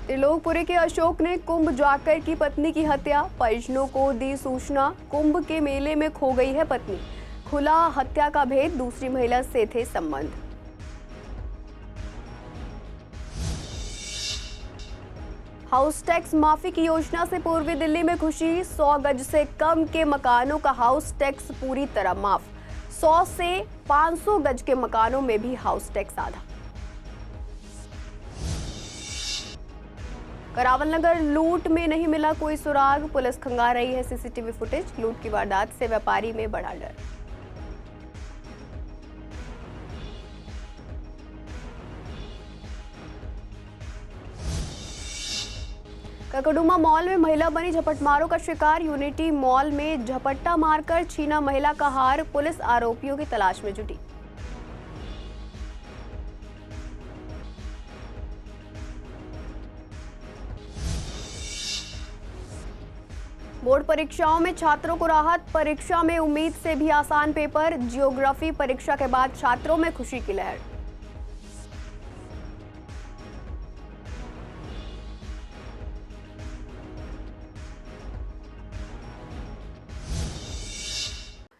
त्रिलोकपुरी के अशोक ने कुंभ जाकर की पत्नी की हत्या, परिजनों को दी सूचना। कुंभ के मेले में खो गई है पत्नी, खुला हत्या का भेद, दूसरी महिला से थे संबंध। हाउस टैक्स माफी की योजना से पूर्वी दिल्ली में खुशी, 100 गज से कम के मकानों का हाउस टैक्स पूरी तरह माफ। 100 से 500 गज के मकानों में भी हाउस टैक्स आधा। करावल नगर लूट में नहीं मिला कोई सुराग, पुलिस खंगाल रही है सीसीटीवी फुटेज। लूट की वारदात से व्यापारी में बढ़ा डर। ककडुमा मॉल में महिला बनी झपटमारों का शिकार, यूनिटी मॉल में झपट्टा मारकर छीना महिला का हार, पुलिस आरोपियों की तलाश में जुटी। बोर्ड परीक्षाओं में छात्रों को राहत, परीक्षा में उम्मीद से भी आसान पेपर। जियोग्राफी परीक्षा के बाद छात्रों में खुशी की लहर।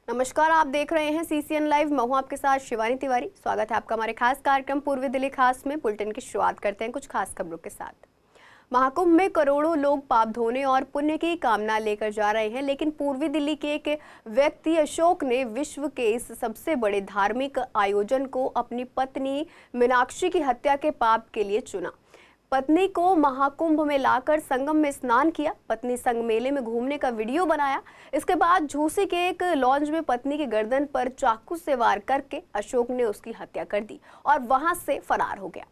नमस्कार, आप देख रहे हैं सीसीएन लाइव। मैं हूं आपके साथ शिवानी तिवारी। स्वागत है आपका हमारे खास कार्यक्रम पूर्वी दिल्ली खास में। बुलेटिन की शुरुआत करते हैं कुछ खास खबरों के साथ। महाकुंभ में करोड़ों लोग पाप धोने और पुण्य की कामना लेकर जा रहे हैं, लेकिन पूर्वी दिल्ली के एक व्यक्ति अशोक ने विश्व के इस सबसे बड़े धार्मिक आयोजन को अपनी पत्नी मीनाक्षी की हत्या के पाप के लिए चुना। पत्नी को महाकुंभ में लाकर संगम में स्नान किया, पत्नी संग मेले में घूमने का वीडियो बनाया। इसके बाद झूसी के एक लॉन्ज में पत्नी की गर्दन पर चाकू से वार करके अशोक ने उसकी हत्या कर दी और वहां से फरार हो गया।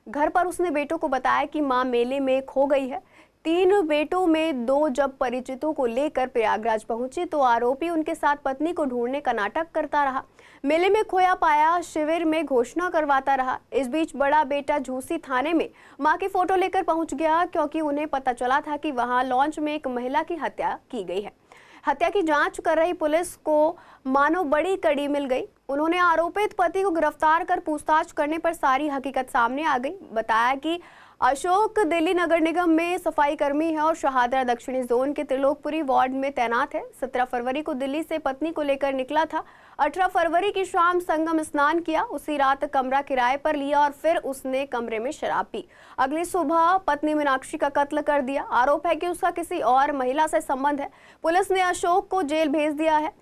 घर पर उसने बेटों को बताया कि मां मेले में खो गई है। 3 बेटों में 2 जब परिचितों को लेकर प्रयागराज पहुंचे तो आरोपी उनके साथ पत्नी को ढूंढने का नाटक करता रहा। मेले में खोया पाया शिविर में घोषणा करवाता रहा। इस बीच बड़ा बेटा झूसी थाने में मां की फोटो लेकर पहुंच गया, क्योंकि उन्हें पता चला था कि वहां लॉन्च में एक महिला की हत्या की गई है। हत्या की जांच कर रही पुलिस को मानो बड़ी कड़ी मिल गई। उन्होंने आरोपित पति को गिरफ्तार कर पूछताछ करने पर सारी हकीकत सामने आ गई। बताया कि अशोक दिल्ली नगर निगम में सफाई कर्मी है और शहादरा दक्षिणी जोन के त्रिलोकपुरी वार्ड में तैनात है। 17 फरवरी को दिल्ली से पत्नी को लेकर निकला था। 18 फरवरी की शाम संगम स्नान किया। उसी रात कमरा किराए पर लिया और फिर उसने कमरे में शराब पी। अगली सुबह पत्नी मीनाक्षी का कत्ल कर दिया। आरोप है कि उसका किसी और महिला से संबंध है। पुलिस ने अशोक को जेल भेज दिया है।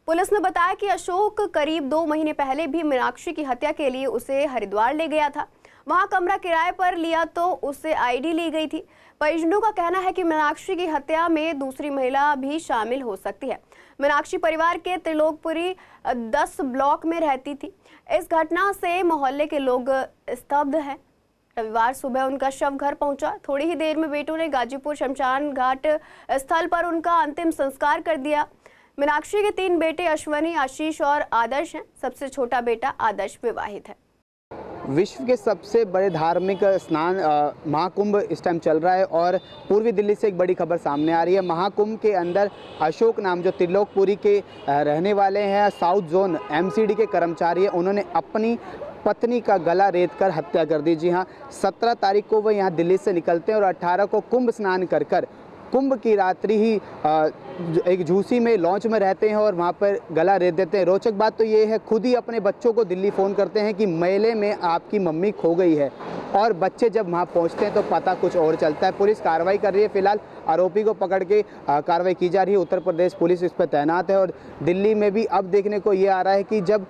पुलिस ने बताया कि अशोक करीब 2 महीने पहले भी मीनाक्षी की हत्या के लिए उसे हरिद्वार ले गया था। वहां कमरा किराए पर लिया तो उससे आईडी ली गई थी। परिजनों का कहना है कि मीनाक्षी की हत्या में दूसरी महिला भी शामिल हो सकती है। मीनाक्षी परिवार के त्रिलोकपुरी 10 ब्लॉक में रहती थी। इस घटना से मोहल्ले के लोग स्तब्ध हैं। रविवार सुबह उनका शव घर पहुंचा। थोड़ी ही देर में बेटों ने गाजीपुर शमशान घाट स्थल पर उनका अंतिम संस्कार कर दिया। मीनाक्षी के 3 बेटे अश्वनी, आशीष और आदर्श हैं। सबसे छोटा बेटा आदर्श विवाहित है। विश्व के सबसे बड़े धार्मिक स्नान महाकुंभ इस टाइम चल रहा है और पूर्वी दिल्ली से एक बड़ी खबर सामने आ रही है। महाकुंभ के अंदर अशोक नाम जो त्रिलोकपुरी के रहने वाले हैं, साउथ जोन एमसीडी के कर्मचारी हैं, उन्होंने अपनी पत्नी का गला रेत कर हत्या कर दी। जी हाँ, 17 तारीख को वो यहाँ दिल्ली से निकलते हैं और 18 को कुंभ स्नान कर कुंभ की रात्रि ही एक झूसी में लॉन्च में रहते हैं और वहाँ पर गला रेत देते हैं। रोचक बात तो ये है, खुद ही अपने बच्चों को दिल्ली फ़ोन करते हैं कि मेले में आपकी मम्मी खो गई है, और बच्चे जब वहाँ पहुँचते हैं तो पता कुछ और चलता है। पुलिस कार्रवाई कर रही है। फिलहाल आरोपी को पकड़ के कार्रवाई की जा रही है। उत्तर प्रदेश पुलिस इस पर तैनात है और दिल्ली में भी अब देखने को ये आ रहा है कि जब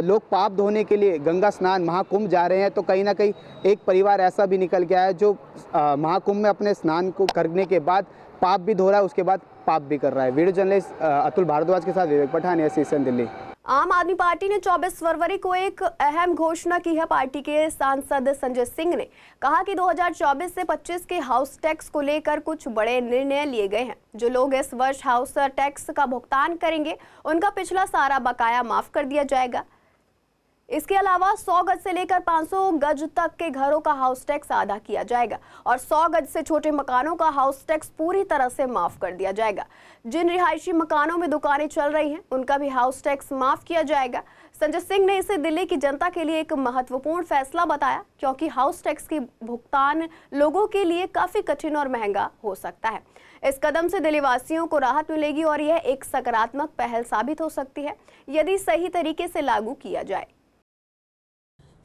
लोग पाप धोने के लिए गंगा स्नान महाकुंभ जा रहे हैं तो कहीं ना कहीं एक परिवार ऐसा भी निकल गया है जो महाकुंभ में अपने स्नान को करने के बाद पाप भी धो रहा है, उसके बाद पाप भी कर रहा है। वीडियो जर्नलिस्ट अतुल भारद्वाज के साथ विवेक पठानिया, सीसीएन दिल्ली। आम आदमी पार्टी ने 24 फरवरी को एक अहम घोषणा की है। पार्टी के सांसद संजय सिंह ने कहा कि 2024 से 25 के हाउस टैक्स को लेकर कुछ बड़े निर्णय लिए गए हैं। जो लोग इस वर्ष हाउस टैक्स का भुगतान करेंगे उनका पिछला सारा बकाया माफ कर दिया जाएगा। इसके अलावा 100 गज से लेकर 500 गज तक के घरों का हाउस टैक्स अदा किया जाएगा और 100 गज से छोटे मकानों का हाउस टैक्स पूरी तरह से माफ कर दिया जाएगा। जिन रिहायशी मकानों में दुकानें चल रही हैं उनका भी हाउस टैक्स माफ किया जाएगा। संजय सिंह ने इसे दिल्ली की जनता के लिए एक महत्वपूर्ण फैसला बताया, क्योंकि हाउस टैक्स की भुगतान लोगों के लिए काफी कठिन और महंगा हो सकता है। इस कदम से दिल्ली वासियों को राहत मिलेगी और यह एक सकारात्मक पहल साबित हो सकती है यदि सही तरीके से लागू किया जाए।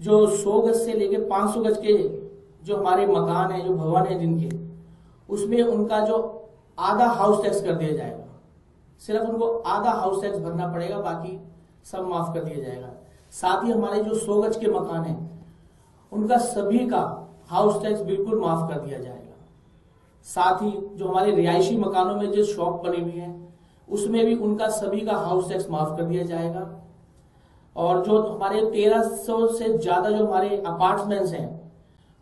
जो 100 गज से लेके 500 गज के जो हमारे मकान है, जो भवन है जिनके, उसमें उनका जो आधा हाउस टैक्स कर दिया जाएगा। सिर्फ उनको आधा हाउस टैक्स भरना पड़ेगा, बाकी सब माफ कर दिया जाएगा। साथ ही हमारे जो 100 गज के मकान है उनका सभी का हाउस टैक्स बिल्कुल माफ कर दिया जाएगा। साथ ही जो हमारे रिहायशी मकानों में जो शॉप बनी हुई है उसमें भी उनका सभी का हाउस टैक्स माफ कर दिया जाएगा। और जो हमारे 1300 से ज्यादा जो हमारे अपार्टमेंट्स हैं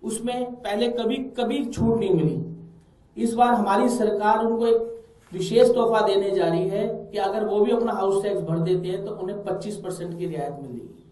उसमें पहले कभी कभी छूट नहीं मिली। इस बार हमारी सरकार उनको एक विशेष तोहफा देने जा रही है कि अगर वो भी अपना हाउस टैक्स भर देते हैं तो उन्हें 25% की रियायत मिलेगी।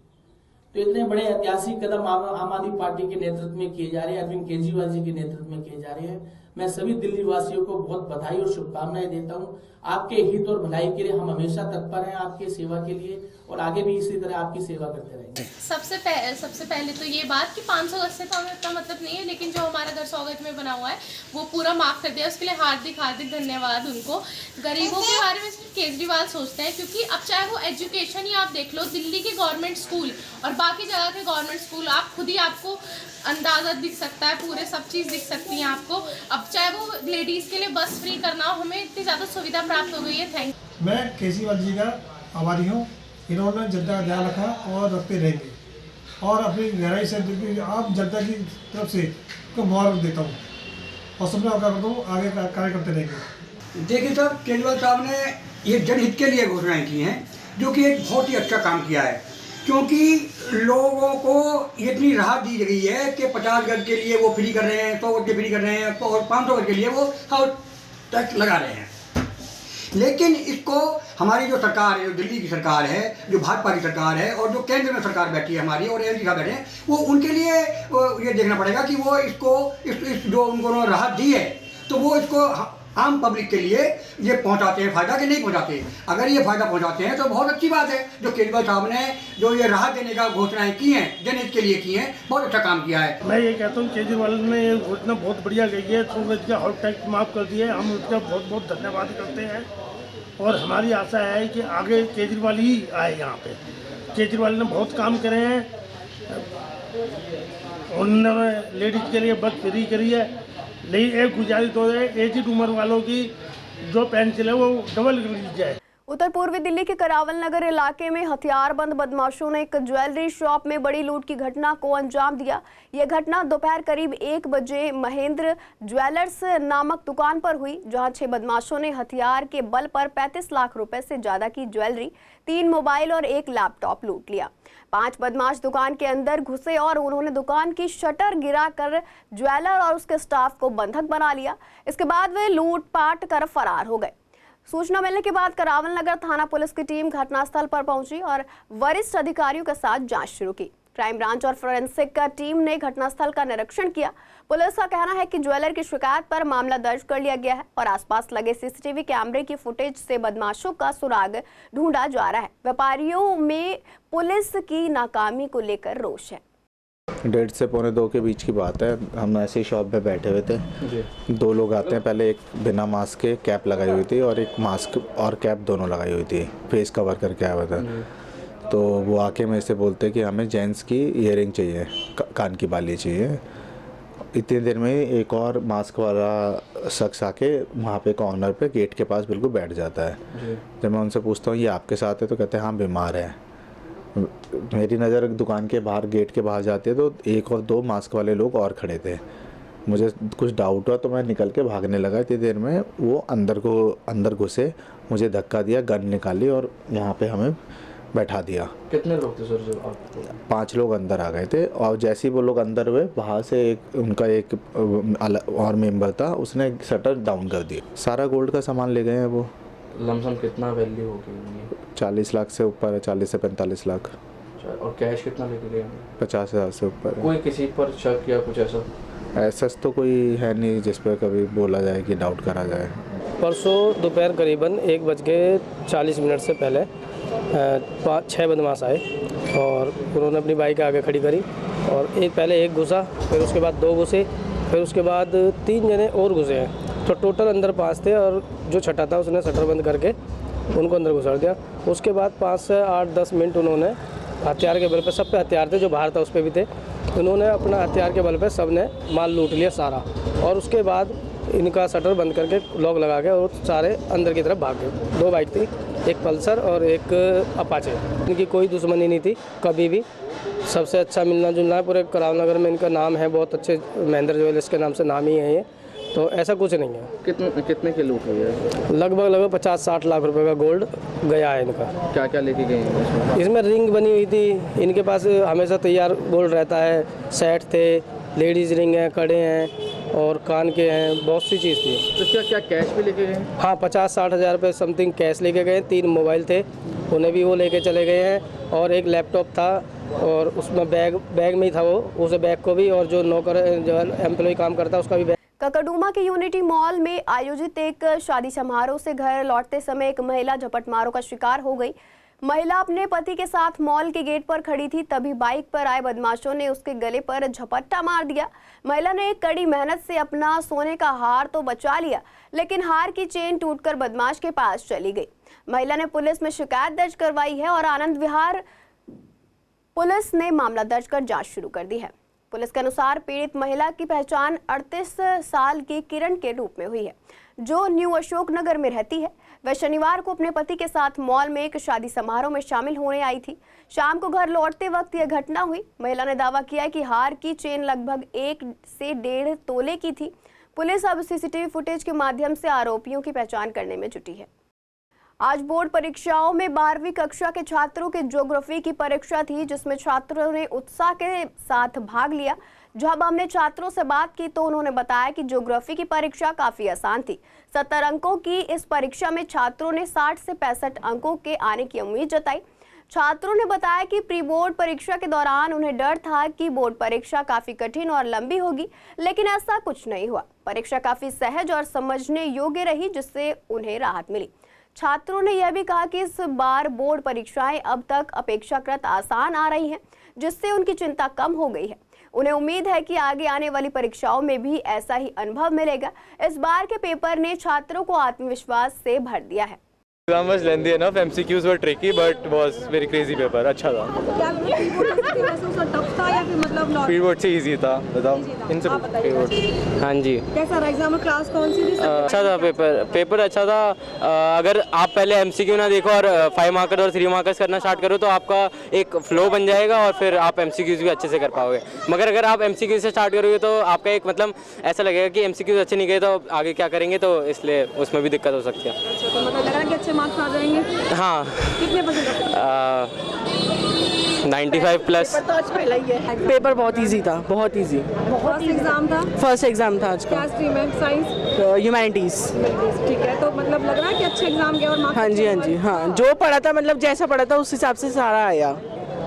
तो इतने बड़े ऐतिहासिक कदम आम आदमी पार्टी के नेतृत्व में किए जा रहे हैं, अरविंद केजरीवाल जी के नेतृत्व में किए जा रहे हैं। मैं सभी दिल्ली वासियों को बहुत बधाई और शुभकामनाएं देता हूं। आपके हित और भलाई के लिए हम हमेशा तत्पर हैं, आपके सेवा के लिए, और आगे भी इसी तरह आपकी सेवा करते रहेंगे। सबसे पहले तो ये बात कि 500 गज से तो हमें इतना मतलब नहीं है, लेकिन जो हमारा घर 100 गज में बना हुआ है वो पूरा माफ कर दिया, उसके लिए हार्दिक धन्यवाद उनको। गरीबों के बारे में सिर्फ केजरीवाल सोचते हैं, क्योंकि अब चाहे वो एजुकेशन ही आप देख लो, दिल्ली के गवर्नमेंट स्कूल और बाकी जगह के गवर्नमेंट स्कूल, आप खुद ही आपको अंदाजा दिख सकता है, पूरे सब चीज़ दिख सकती है आपको। अब चाहे वो लेडीज़ के लिए बस फ्री करना हो, हमें इतनी ज़्यादा सुविधा प्राप्त हो गई है। Thank you. मैं केजरीवाल जी का आभारी हूँ। इन्होंने जनता का ध्यान रखा और रखते रहेंगे, और अपनी गहराई से आप जनता की तरफ से उनको मुबारक देता हूँ और सबने क्या करता हूँ आगे कार्य करते रहेंगे। देखिए साहब, केजरीवाल साहब ने ये जनहित के लिए घोषणाएं की हैं, जो कि एक बहुत ही अच्छा काम किया है, क्योंकि लोगों को इतनी राहत दी गई है कि 50 गज के लिए वो फ्री कर रहे हैं, 100 गज के फ्री कर रहे हैं, और 500 गज के लिए वो हाउस टैक्स लगा रहे हैं। लेकिन इसको हमारी जो सरकार है, जो दिल्ली की सरकार है, जो भाजपा की सरकार है, और जो केंद्र में सरकार बैठी है हमारी, और एमपी साहब बैठे हैं, वो उनके लिए ये देखना पड़ेगा कि वो इसको इस जो उनको राहत दी है तो वो इसको आम पब्लिक के लिए ये पहुंचाते हैं फ़ायदा कि नहीं पहुंचाते। अगर ये फ़ायदा पहुंचाते हैं तो बहुत अच्छी बात है। जो केजरीवाल साहब ने जो ये राहत देने का घोषणाएं की हैं, जनहित के लिए की हैं, बहुत अच्छा काम किया है। मैं ये कहता हूँ केजरीवाल ने ये घोषणा बहुत बढ़िया की है। 100 गज का हाउस टैक्स माफ़ कर दिए, हम उसका बहुत बहुत धन्यवाद करते हैं, और हमारी आशा है कि आगे केजरीवाल ही आए यहाँ पे। केजरीवाल ने बहुत काम करे हैं, उन्होंने लेडीज़ के लिए बस फ्री करी है, लेकिन एक गुजारिश तो है एजिड उम्र वालों की जो पेंशन है वो डबल कर दी जाए। उत्तर पूर्वी दिल्ली के करावल नगर इलाके में हथियारबंद बदमाशों ने एक ज्वेलरी शॉप में बड़ी लूट की घटना को अंजाम दिया। यह घटना दोपहर करीब 1 बजे महेंद्र ज्वेलर्स नामक दुकान पर हुई, जहां 6 बदमाशों ने हथियार के बल पर 35 लाख रुपए से ज्यादा की ज्वेलरी, 3 मोबाइल और 1 लैपटॉप लूट लिया। 5 बदमाश दुकान के अंदर घुसे और उन्होंने दुकान की शटर गिराकर ज्वेलर और उसके स्टाफ को बंधक बना लिया। इसके बाद वे लूटपाट कर फरार हो गए। सूचना मिलने के बाद करावल नगर थाना पुलिस की टीम घटनास्थल पर पहुंची और वरिष्ठ अधिकारियों के साथ जांच शुरू की। क्राइम ब्रांच और फोरेंसिक का टीम ने घटनास्थल का निरीक्षण किया। पुलिस का कहना है कि ज्वेलर की शिकायत पर मामला दर्ज कर लिया गया है और आसपास लगे सीसीटीवी कैमरे की फुटेज से बदमाशों का सुराग ढूंढा जा रहा है। व्यापारियों में पुलिस की नाकामी को लेकर रोष है। 1:30 से 1:45 के बीच की बात है। हम ऐसे ही शॉप पे बैठे हुए थे, 2 लोग आते हैं। पहले एक बिना मास्क के कैप लगाई हुई थी और एक मास्क और कैप दोनों लगाई हुई थी, फेस कवर करके आया हुआ था। तो वो आके मेरे से बोलते कि हमें जेंट्स की ईयरिंग चाहिए, कान की बाली चाहिए। इतनी देर में एक और मास्क वाला शख्स आके वहाँ पे कॉर्नर पे गेट के पास बिल्कुल बैठ जाता है। जब मैं उनसे पूछता हूँ ये आपके साथ है, तो कहते हैं हाँ बीमार है। मेरी नज़र दुकान के बाहर गेट के बाहर जाती है तो 1 और 2 मास्क वाले लोग और खड़े थे। मुझे कुछ डाउट हुआ तो मैं निकल के भागने लगा। इतनी देर में वो अंदर घुसे, मुझे धक्का दिया, गन निकाली और यहाँ पे हमें बैठा दिया। कितने लोग थे सर? जो आप 5 लोग अंदर आ गए थे और जैसे ही वो लोग अंदर हुए बाहर से उनका एक और मेंबर था, उसने शटर डाउन कर दिया। सारा गोल्ड का सामान ले गए हैं वो। लमसम कितना वैल्यू होगी? 40 लाख से ऊपर है, 40 से 45 लाख। अच्छा, और कैश कितना लेके गए? 50,000 से ऊपर है। कोई किसी पर शक या कुछ ऐसा? ऐसा तो कोई है नहीं जिस पर कभी बोला जाए कि डाउट करा जाए। परसों दोपहर करीबन 1:40 से पहले 6 बदमाश आए और उन्होंने अपनी बाइक आगे खड़ी करी और पहले एक घुसा, फिर उसके बाद 2 घुसे, फिर उसके बाद 3 जने और घुसे हैं। तो टोटल अंदर 5 थे और जो छठा था उसने शटर बंद करके उनको अंदर घुसा दिया। उसके बाद 5 से 8-10 मिनट उन्होंने हथियार के बल पे, सब पे हथियार थे, जो बाहर था उस पर भी थे, उन्होंने अपना हथियार के बल पे सब ने माल लूट लिया सारा। और उसके बाद इनका शटर बंद करके लॉक लगा के और सारे अंदर की तरफ भाग गए। 2 बाइक थी, एक पल्सर और एक अपाचे। इनकी कोई दुश्मनी नहीं थी कभी भी, सबसे अच्छा मिलना जुलना है। पूरे कराव नगर में इनका नाम है, बहुत अच्छे महेंद्र ज्वेलर्स के नाम से नाम ही है ये, तो ऐसा कुछ नहीं है। कितने की लूट हुई है? लगभग 50-60 लाख रुपए का गोल्ड गया है इनका। क्या क्या लेके गए हैं? इसमें रिंग बनी हुई थी, इनके पास हमेशा तैयार गोल्ड रहता है, सेट थे, लेडीज रिंग हैं, कड़े हैं और कान के हैं, बहुत सी चीज़ थी। तो क्या क्या कैश भी लेके गए? हाँ, 50-60 हज़ार रुपये समथिंग कैश लेके गए। 3 मोबाइल थे, उन्हें भी वो लेके चले गए हैं और एक लैपटॉप था और उसमें बैग में ही था वो, उस बैग को भी, और जो नौकर जो एम्प्लॉय काम करता है उसका भी बैग। ककड़डूमा के यूनिटी मॉल में आयोजित एक शादी समारोह से घर लौटते समय एक महिला झपटमारों का शिकार हो गई। महिला अपने पति के साथ मॉल के गेट पर खड़ी थी, तभी बाइक पर आए बदमाशों ने उसके गले पर झपट्टा मार दिया। महिला ने कड़ी मेहनत से अपना सोने का हार तो बचा लिया, लेकिन हार की चेन टूटकर बदमाश के पास चली गई। महिला ने पुलिस में शिकायत दर्ज करवाई है और आनंद विहार पुलिस ने मामला दर्ज कर जांच शुरू कर दी है। पुलिस के अनुसार पीड़ित महिला की पहचान 38 साल की किरण के रूप में हुई है, जो न्यू अशोक नगर में रहती है। वह शनिवार को अपने पति के साथ मॉल में एक शादी समारोह में शामिल होने आई थी। शाम को घर लौटते वक्त यह घटना हुई। महिला ने दावा किया कि हार की चेन लगभग 1 से 1.5 तोले की थी। पुलिस अब सीसीटीवी फुटेज के माध्यम से आरोपियों की पहचान करने में जुटी है। आज बोर्ड परीक्षाओं में 12वीं कक्षा के छात्रों की ज्योग्राफी की परीक्षा थी, जिसमें छात्रों ने उत्साह के साथ भाग लिया। जब हमने छात्रों से बात की तो उन्होंने बताया कि ज्योग्राफी की परीक्षा काफी आसान थी। 70 अंकों की इस परीक्षा में छात्रों ने 60 से 65 अंकों के आने की उम्मीद जताई। छात्रों ने बताया कि प्री बोर्ड परीक्षा के दौरान उन्हें डर था कि बोर्ड परीक्षा काफी कठिन और लंबी होगी, लेकिन ऐसा कुछ नहीं हुआ। परीक्षा काफी सहज और समझने योग्य रही, जिससे उन्हें राहत मिली। छात्रों ने यह भी कहा कि इस बार बोर्ड परीक्षाएं अब तक अपेक्षाकृत आसान आ रही हैं, जिससे उनकी चिंता कम हो गई है। उन्हें उम्मीद है कि आगे आने वाली परीक्षाओं में भी ऐसा ही अनुभव मिलेगा। इस बार के पेपर ने छात्रों को आत्मविश्वास से भर दिया है। Exam was lengthy enough, MCQs were tricky, but was very crazy paper. अच्छा था। Pre-board से easy था, बताओ। इनसे pre-board। हाँ जी। कैसा रहा एग्जाम? क्लास कौन सी थी? अच्छा था पेपर अच्छा था। अगर आप पहले MCQ ना देखो और 5 मार्कर और 3 मार्कर्स करना स्टार्ट करो तो आपका एक फ्लो बन जाएगा और फिर आप MCQs भी अच्छे से कर पाओगे। मगर अगर आप MCQ से स्टार्ट करोगे तो आपका एक मतलब ऐसा लगेगा कि MCQs अच्छे नहीं गए तो आगे क्या करेंगे, तो इसलिए उसमें भी दिक्कत हो सकती है। अच्छा, तो मतलब लग रहा है कि अच्छे मार्क्स आ जाएंगे? हाँ। कितने परसेंट? 95+। तो आज पहला ही है। पेपर बहुत इजी था, बहुत इजी। फर्स्ट एग्जाम था? फर्स्ट एग्जाम था आज का। क्या स्ट्रीम है? साइंस? ह्यूमैनिटीज। ठीक है, तो मतलब लग रहा है कि अच्छे एग्जाम गए और मार्क्स? हाँ जी, हाँ जी, हाँ। जो पढ़ा था, मतलब जैसा पढ़ा था उस हिसाब से सारा आया।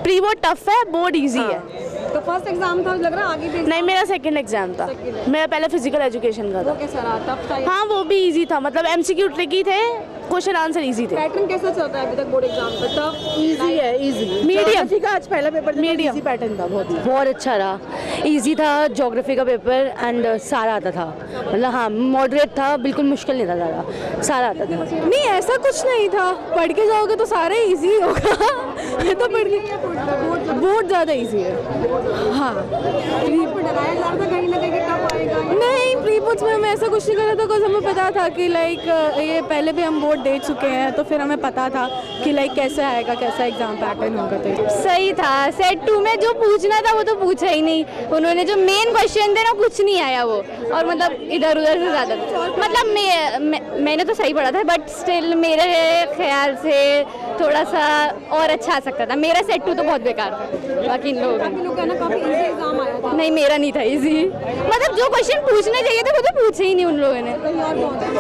प्री बोर्ड टफ है, बोर्ड इजी है। तो फर्स्ट एग्जाम था, लग रहा है आगे भी? नहीं, मेरा सेकंड एग्जाम था। मेरा पहले फिजिकल एजुकेशन का था। वो कैसा रहा? टफ था? हाँ, वो भी इजी था, मतलब MCQ ट्रिकी थे, क्वेश्चन आंसर इजी थे। पैटर्न कैसा चलता है अभी तक बोर्ड एग्जाम का? टफ? इजी है, इजी। मीडियम का आज पहला पेपर मीडियम इजी पैटर्न था, बहुत अच्छा रहा। इजी था ज्योग्राफी का पेपर एंड सारा आता था, मतलब हाँ मॉडरेट था, बिल्कुल मुश्किल नहीं था, सारा आता था। नहीं, ऐसा कुछ नहीं था, पढ़ के जाओगे तो सारा इजी होगा। ये तो पढ़ के बोर्ड ज़्यादा इजी है। हाँ, डराया जा रहा था कहीं ना कहीं टफ आएगा? नहीं, प्री बोर्ड्स में हमें ऐसा कुछ नहीं करा था, बिकॉज हमें पता था कि लाइक ये पहले भी हम बोर्ड दे चुके हैं, तो फिर हमें पता था कि लाइक कैसे आएगा, कैसा एग्जाम पैटर्न होगा। तो सही था। सेट 2 में जो पूछना था वो तो पूछा ही नहीं उन्होंने, जो मेन क्वेश्चन थे ना कुछ नहीं आया वो, और मतलब इधर उधर से ज़्यादा, मतलब मैंने तो सही पढ़ा था, बट स्टिल मेरे ख्याल से थोड़ा सा और अच्छा आ सकता था। मेरा सेट 2 तो बहुत बेकार था, बाकी इन लोगों का नहीं, मेरा नहीं था इजी, मतलब जो क्वेश्चन पूछने चाहिए थे वो तो पूछे ही नहीं उन लोगों ने।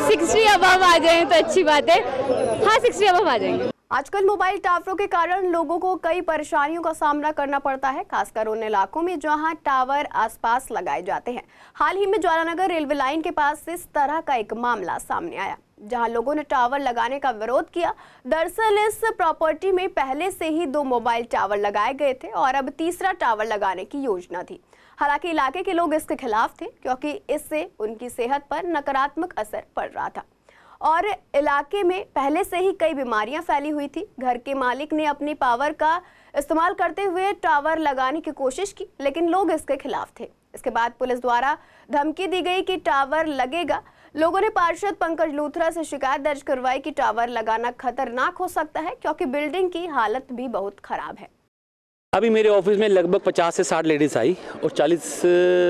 60 अबव आ जाए तो अच्छी बात है। हाँ, 60 अबव आ जाएंगे। आजकल मोबाइल टावरों के कारण लोगों को कई परेशानियों का सामना करना पड़ता है, खासकर उन इलाकों में जहां टावर आसपास लगाए जाते हैं। हाल ही में ज्वालानगर रेलवे लाइन के पास इस तरह का एक मामला सामने आया, जहां लोगों ने टावर लगाने का विरोध किया। दरअसल इस प्रॉपर्टी में पहले से ही 2 मोबाइल टावर लगाए गए थे और अब तीसरा टावर लगाने की योजना थी। हालांकि इलाके के लोग इसके खिलाफ थे, क्योंकि इससे उनकी सेहत पर नकारात्मक असर पड़ रहा था और इलाके में पहले से ही कई बीमारियां फैली हुई थी। घर के मालिक ने अपनी पावर का इस्तेमाल करते हुए टावर लगाने की कोशिश की, लेकिन लोग इसके खिलाफ थे। इसके बाद पुलिस द्वारा धमकी दी गई कि टावर लगेगा। लोगों ने पार्षद पंकज लूथरा से शिकायत दर्ज करवाई कि टावर लगाना खतरनाक हो सकता है, क्योंकि बिल्डिंग की हालत भी बहुत खराब है। अभी मेरे ऑफिस में लगभग 50 से 60 लेडीज़ आई और 40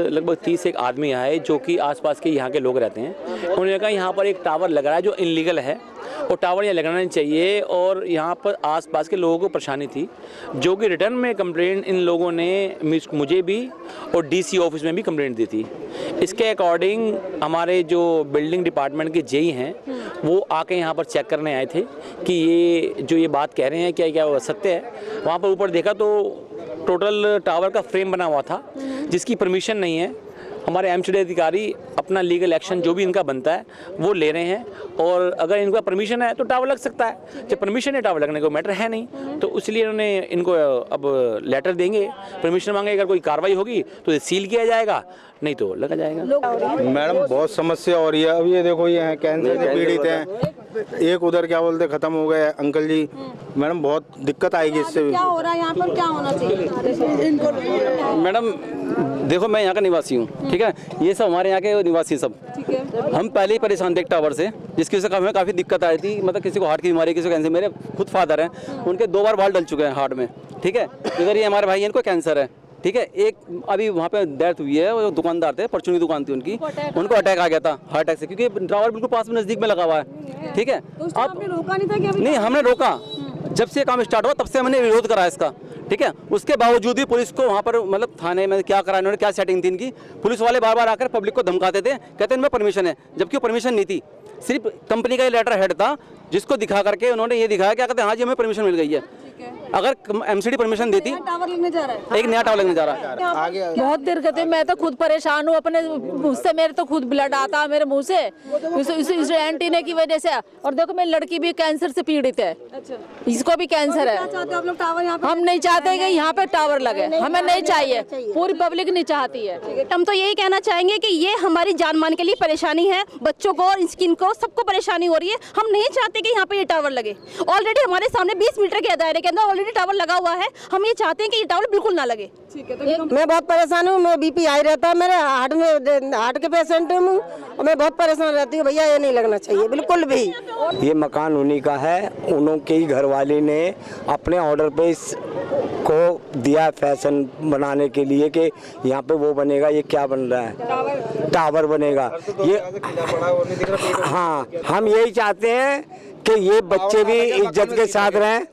लगभग 30 एक आदमी आए जो कि आसपास के यहाँ के लोग रहते हैं। उन्होंने कहा यहाँ पर एक टावर लग रहा है जो इनलीगल है और टावर यहाँ लगाना नहीं चाहिए और यहाँ पर आसपास के लोगों को परेशानी थी, जो कि रिटर्न में कंप्लेंट इन लोगों ने मुझे भी और डीसी ऑफिस में भी कंप्लेंट दी थी। इसके अकॉर्डिंग हमारे जो बिल्डिंग डिपार्टमेंट के जेई हैं वो आके यहाँ पर चेक करने आए थे कि ये जो ये बात कह रहे हैं क्या वो सत्य है। वहाँ पर ऊपर देखा तो टोटल टावर का फ्रेम बना हुआ था जिसकी परमिशन नहीं है। हमारे एमसीडी अधिकारी अपना लीगल एक्शन जो भी इनका बनता है वो ले रहे हैं और अगर इनका परमिशन है तो टावर लग सकता है। जब परमिशन है टावर लगने को मैटर है नहीं, तो इसलिए इन्होंने इनको अब लेटर देंगे, परमिशन मांगे। अगर कोई कार्रवाई होगी तो ये सील किया जाएगा, नहीं तो लगा जाएगा। मैडम बहुत समस्या हो रही है। अब ये देखो ये हैं कैंसर से पीड़ित हैं, एक उधर क्या बोलते खत्म हो गए अंकल जी। मैडम बहुत दिक्कत आएगी इससे। क्या हो रहा है यहाँ पर, क्या होना चाहिए? मैडम देखो मैं यहाँ का निवासी हूँ, ठीक है, ये सब हमारे यहाँ के निवासी सब, हम पहले ही परेशान थे टावर से, जिसकी वजह से हमें काफ़ी दिक्कत आई थी। मतलब किसी को हार्ट की बीमारी, किसी को कैंसर। मेरे खुद फादर हैं, उनके 2 बार बाल डल चुके हैं हार्ट में, ठीक है। इधर ये हमारे भाई हैं, इनको कैंसर है, ठीक है। एक अभी वहाँ पे डेथ हुई है, वो दुकानदार थे, परचूनी दुकान थी उनकी, उनको अटैक आ गया था, हार्ट अटैक से, क्योंकि टावर बिल्कुल पास में नज़दीक में लगा हुआ है, ठीक है। आपने रोका नहीं था क्या? नहीं, हमने रोका। जब से काम स्टार्ट हुआ तब से हमने विरोध करा इसका, ठीक है। उसके बावजूद भी पुलिस को वहाँ पर मतलब थाने में क्या करा इन्होंने, क्या सेटिंग थी इनकी। पुलिस वाले बार बार आकर पब्लिक को धमकाते थे, कहते इनमें परमिशन है, जबकि परमिशन नहीं थी। सिर्फ कंपनी का ये लेटर हेड था जिसको दिखा करके उन्होंने ये दिखाया, क्या कहते हैं हाँ जी हमें परमिशन मिल गई है। अगर एमसीडी परमिशन देती, टावर लगने जा रहा है, एक नया टावर लगने जा रहा है। आगे बहुत दिक्कत है, मैं तो खुद परेशान हूँ अपने मुझसे, मेरे तो खुद ब्लड आता है मेरे मुंह से इस एंटीना की वजह से। और देखो मेरी लड़की भी कैंसर से पीड़ित है, इसको भी कैंसर है। आप लोग टावर यहाँ पे? हम नहीं चाहते कि यहाँ पे टावर लगे, हमें नहीं चाहिए, पूरी पब्लिक नहीं चाहती है। हम तो यही कहना चाहेंगे कि ये हमारी जान मान के लिए परेशानी है, बच्चों को, स्किन को, सबको परेशानी हो रही है। हम नहीं चाहते कि यहाँ पे ये टावर लगे। ऑलरेडी हमारे सामने 20 मीटर के दायरे के अंदर ऑलरेडी टावर लगा हुआ है। हम ये चाहते हैं कि ये टावर बिल्कुल ना लगे। ठीक है, तो मैं बहुत परेशान हूँ, मैं बीपी हाई रहता है, मेरे हार्ट के पेशेंट हूँ और मैं बहुत परेशान रहती हूँ। भैया ये नहीं लगना चाहिए बिल्कुल भी। ये मकान उन्हीं का है, उनके ही घरवाली ने अपने ऑर्डर पे इसको दिया फैशन बनाने के लिए कि यहाँ पे वो बनेगा। ये क्या बन रहा है? टावर बनेगा। ये हाँ, हम यही चाहते हैं कि ये बच्चे भी इज्जत के साथ रहें,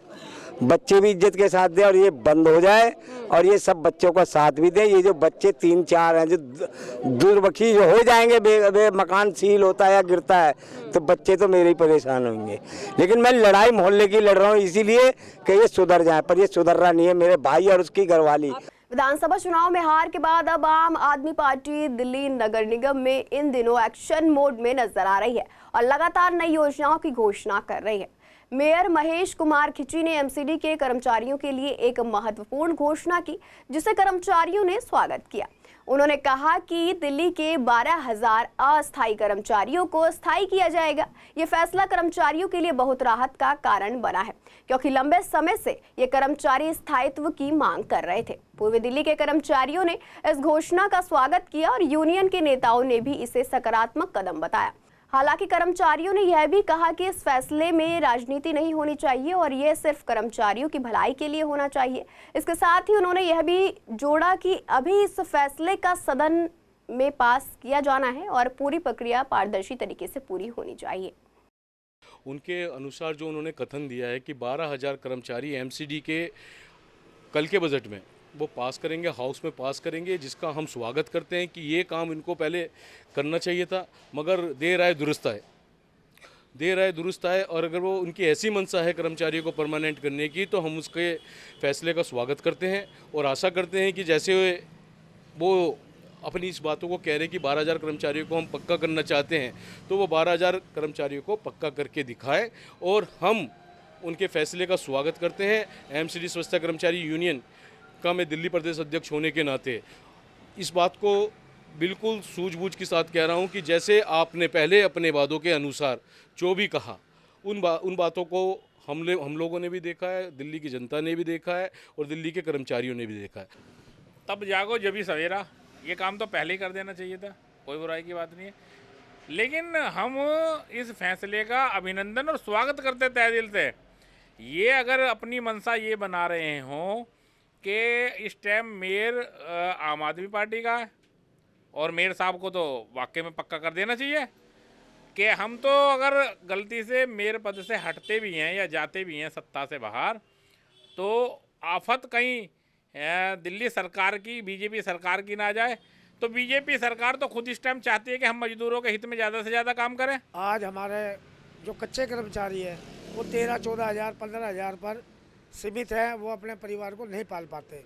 बच्चे भी इज्जत के साथ दें और ये बंद हो जाए और ये सब बच्चों का साथ भी दें। ये जो बच्चे 3-4 हैं जो दुर्बख्शी जो हो जाएंगे, मकान सील होता है या गिरता है तो बच्चे तो मेरे ही परेशान होंगे। लेकिन मैं लड़ाई मोहल्ले की लड़ रहा हूँ इसीलिए कि ये सुधर जाए, पर ये सुधर रहा नहीं है। मेरे भाई और उसकी घरवाली। विधानसभा चुनाव में हार के बाद अब आम आदमी पार्टी दिल्ली नगर निगम में इन दिनों एक्शन मोड में नजर आ रही है और लगातार नई योजनाओं की घोषणा कर रही है। मेयर महेश कुमार खिची ने एमसीडी के कर्मचारियों के लिए एक महत्वपूर्ण घोषणा की, जिसे कर्मचारियों ने स्वागत किया। उन्होंने कहा कि दिल्ली के 12,000 अस्थायी कर्मचारियों को स्थायी किया जाएगा। ये फैसला कर्मचारियों के लिए बहुत राहत का कारण बना है, क्योंकि लंबे समय से ये कर्मचारी स्थायित्व की मांग कर रहे थे। पूर्वी दिल्ली के कर्मचारियों ने इस घोषणा का स्वागत किया और यूनियन के नेताओं ने भी इसे सकारात्मक कदम बताया। हालांकि कर्मचारियों ने यह भी कहा कि इस फैसले में राजनीति नहीं होनी चाहिए और ये सिर्फ कर्मचारियों की भलाई के लिए होना चाहिए। इसके साथ ही उन्होंने यह भी जोड़ा कि अभी इस फैसले का सदन में पास किया जाना है और पूरी प्रक्रिया पारदर्शी तरीके से पूरी होनी चाहिए। उनके अनुसार जो उन्होंने कथन दिया है कि 12,000 कर्मचारी एमसीडी के कल के बजट में वो पास करेंगे, हाउस में पास करेंगे, जिसका हम स्वागत करते हैं कि ये काम इनको पहले करना चाहिए था, मगर देर आए दुरुस्त आए। देर आए दुरुस्त आए, और अगर वो उनकी ऐसी मंशा है कर्मचारियों को परमानेंट करने की तो हम उसके फैसले का स्वागत करते हैं और आशा करते हैं कि जैसे वो अपनी इस बातों को कह रहे कि 12,000 कर्मचारियों को हम पक्का करना चाहते हैं, तो वो 12,000 कर्मचारियों को पक्का करके दिखाए, और हम उनके फैसले का स्वागत करते हैं। एमसीडी स्वच्छता कर्मचारी यूनियन का मैं दिल्ली प्रदेश अध्यक्ष होने के नाते इस बात को बिल्कुल सूझबूझ के साथ कह रहा हूं कि जैसे आपने पहले अपने वादों के अनुसार जो भी कहा उन बातों को हम लोगों ने भी देखा है, दिल्ली की जनता ने भी देखा है और दिल्ली के कर्मचारियों ने भी देखा है। तब जागो जब भी सवेरा, ये काम तो पहले ही कर देना चाहिए था, कोई बुराई की बात नहीं है। लेकिन हम इस फैसले का अभिनंदन और स्वागत करते तहे दिल से। ये अगर अपनी मंशा ये बना रहे हों कि इस टाइम मेयर आम आदमी पार्टी का है और मेयर साहब को तो वाकई में पक्का कर देना चाहिए कि हम तो अगर गलती से मेयर पद से हटते भी हैं या जाते भी हैं सत्ता से बाहर, तो आफत कहीं दिल्ली सरकार की, बीजेपी सरकार की ना जाए। तो बीजेपी सरकार तो खुद इस टाइम चाहती है कि हम मजदूरों के हित में ज़्यादा से ज़्यादा काम करें। आज हमारे जो कच्चे कर्मचारी है वो 13-14 हज़ार 15 हज़ार पर सीमित है, वो अपने परिवार को नहीं पाल पाते।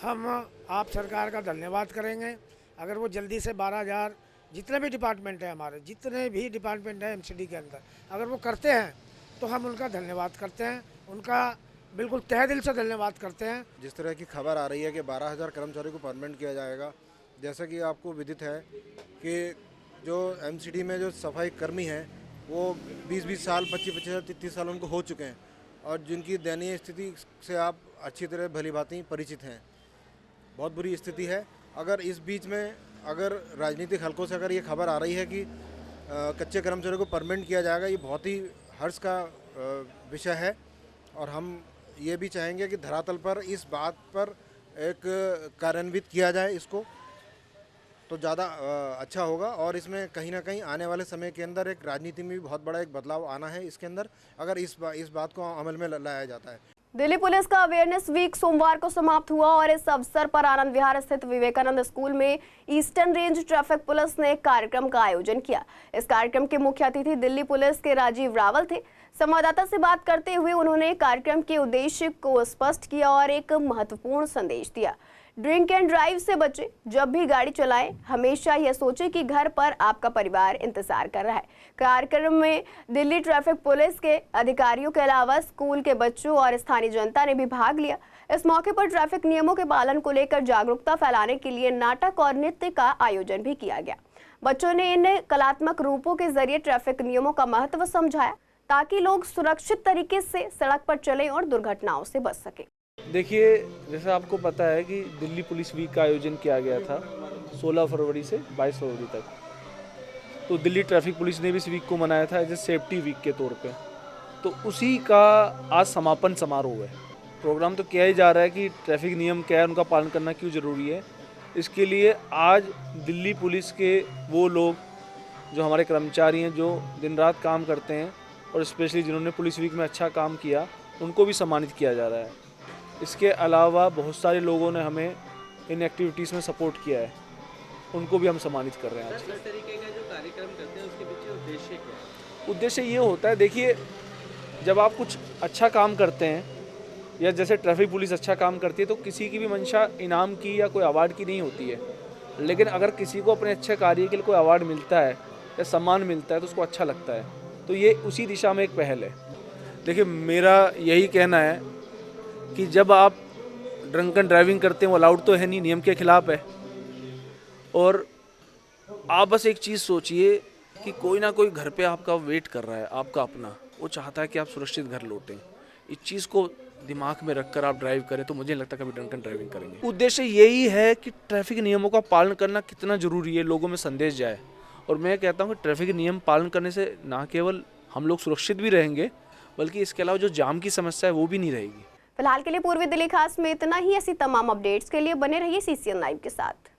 हम आप सरकार का धन्यवाद करेंगे अगर वो जल्दी से 12,000 जितने भी डिपार्टमेंट है, हमारे जितने भी डिपार्टमेंट है एमसीडी के अंदर, अगर वो करते हैं तो हम उनका धन्यवाद करते हैं, उनका बिल्कुल तहे दिल से धन्यवाद करते हैं। जिस तरह की खबर आ रही है कि 12,000 कर्मचारियों को परमानेंट किया जाएगा, जैसा कि आपको विदित है कि जो एमसीडी में जो सफाई कर्मी हैं वो 20-20 साल, 25-25 साल, 30 साल उनको हो चुके हैं और जिनकी दयनीय स्थिति से आप अच्छी तरह भली भांति परिचित हैं। बहुत बुरी स्थिति है। अगर इस बीच में अगर राजनीतिक हलकों से अगर ये खबर आ रही है कि कच्चे कर्मचारियों को परमानेंट किया जाएगा, ये बहुत ही हर्ष का विषय है और हम ये भी चाहेंगे कि धरातल पर इस बात पर एक कार्यान्वित किया जाए इसको, तो ज़्यादा अच्छा होगा। और इसमें कहीं ना कहीं आने वाले समय के अंदर एक राजनीति में भी बहुत बड़ा एक बदलाव आना है इसके अंदर, अगर इस बात को अमल में लाया जाता है। दिल्ली पुलिस का अवेयरनेस वीक सोमवार को समाप्त हुआ और इस अवसर पर आनंद विहार स्थित विवेकानंद स्कूल में ईस्टर्न रेंज ट्रैफिक पुलिस ने कार्यक्रम का आयोजन किया। इस कार्यक्रम के मुख्य अतिथि दिल्ली पुलिस के राजीव रावल थे। संवाददाता से बात करते हुए उन्होंने कार्यक्रम के उद्देश्य को स्पष्ट किया और एक महत्वपूर्ण संदेश दिया। ड्रिंक एंड ड्राइव से बचें, जब भी गाड़ी चलाएं हमेशा यह सोचें कि घर पर आपका परिवार इंतजार कर रहा है। कार्यक्रम में दिल्ली ट्रैफिक पुलिस के अधिकारियों के अलावा स्कूल के बच्चों और स्थानीय जनता ने भी भाग लिया। इस मौके पर ट्रैफिक नियमों के पालन को लेकर जागरूकता फैलाने के लिए नाटक और नृत्य का आयोजन भी किया गया। बच्चों ने इन कलात्मक रूपों के जरिए ट्रैफिक नियमों का महत्व समझाया ताकि लोग सुरक्षित तरीके से सड़क पर चलें और दुर्घटनाओं से बच सकें। देखिए, जैसा आपको पता है कि दिल्ली पुलिस वीक का आयोजन किया गया था 16 फरवरी से 22 फरवरी तक। तो दिल्ली ट्रैफिक पुलिस ने भी इस वीक को मनाया था एज ए सेफ्टी वीक के तौर पे। तो उसी का आज समापन समारोह है। प्रोग्राम तो किया ही जा रहा है कि ट्रैफिक नियम क्या है, उनका पालन करना क्यों ज़रूरी है। इसके लिए आज दिल्ली पुलिस के वो लोग जो हमारे कर्मचारी हैं, जो दिन रात काम करते हैं और स्पेशली जिन्होंने पुलिस वीक में अच्छा काम किया, उनको भी सम्मानित किया जा रहा है। इसके अलावा बहुत सारे लोगों ने हमें इन एक्टिविटीज़ में सपोर्ट किया है, उनको भी हम सम्मानित कर रहे हैं। आज किस तरीके का जो कार्यक्रम करते हैं उसके पीछे उद्देश्य क्या है? उद्देश्य ये होता है, देखिए, जब आप कुछ अच्छा काम करते हैं या जैसे ट्रैफिक पुलिस अच्छा काम करती है तो किसी की भी मंशा इनाम की या कोई अवार्ड की नहीं होती है। लेकिन अगर किसी को अपने अच्छे कार्य के लिए कोई अवार्ड मिलता है या सम्मान मिलता है तो उसको अच्छा लगता है। तो ये उसी दिशा में एक पहल है। देखिए, मेरा यही कहना है कि जब आप ड्रंकन ड्राइविंग करते हैं वो अलाउड तो है नहीं, नियम के खिलाफ है। और आप बस एक चीज़ सोचिए कि कोई ना कोई घर पे आपका वेट कर रहा है, आपका अपना, वो चाहता है कि आप सुरक्षित घर लौटें। इस चीज़ को दिमाग में रखकर आप ड्राइव करें तो मुझे नहीं लगता कभी ड्रंकन ड्राइविंग करेंगे। उद्देश्य यही है कि ट्रैफिक नियमों का पालन करना कितना ज़रूरी है, लोगों में संदेश जाए। और मैं कहता हूँ कि ट्रैफिक नियम पालन करने से ना केवल हम लोग सुरक्षित भी रहेंगे बल्कि इसके अलावा जो जाम की समस्या है वो भी नहीं रहेगी। फिलहाल के लिए पूर्वी दिल्ली खास में इतना ही। ऐसी तमाम अपडेट्स के लिए बने रहिए CCN लाइव के साथ।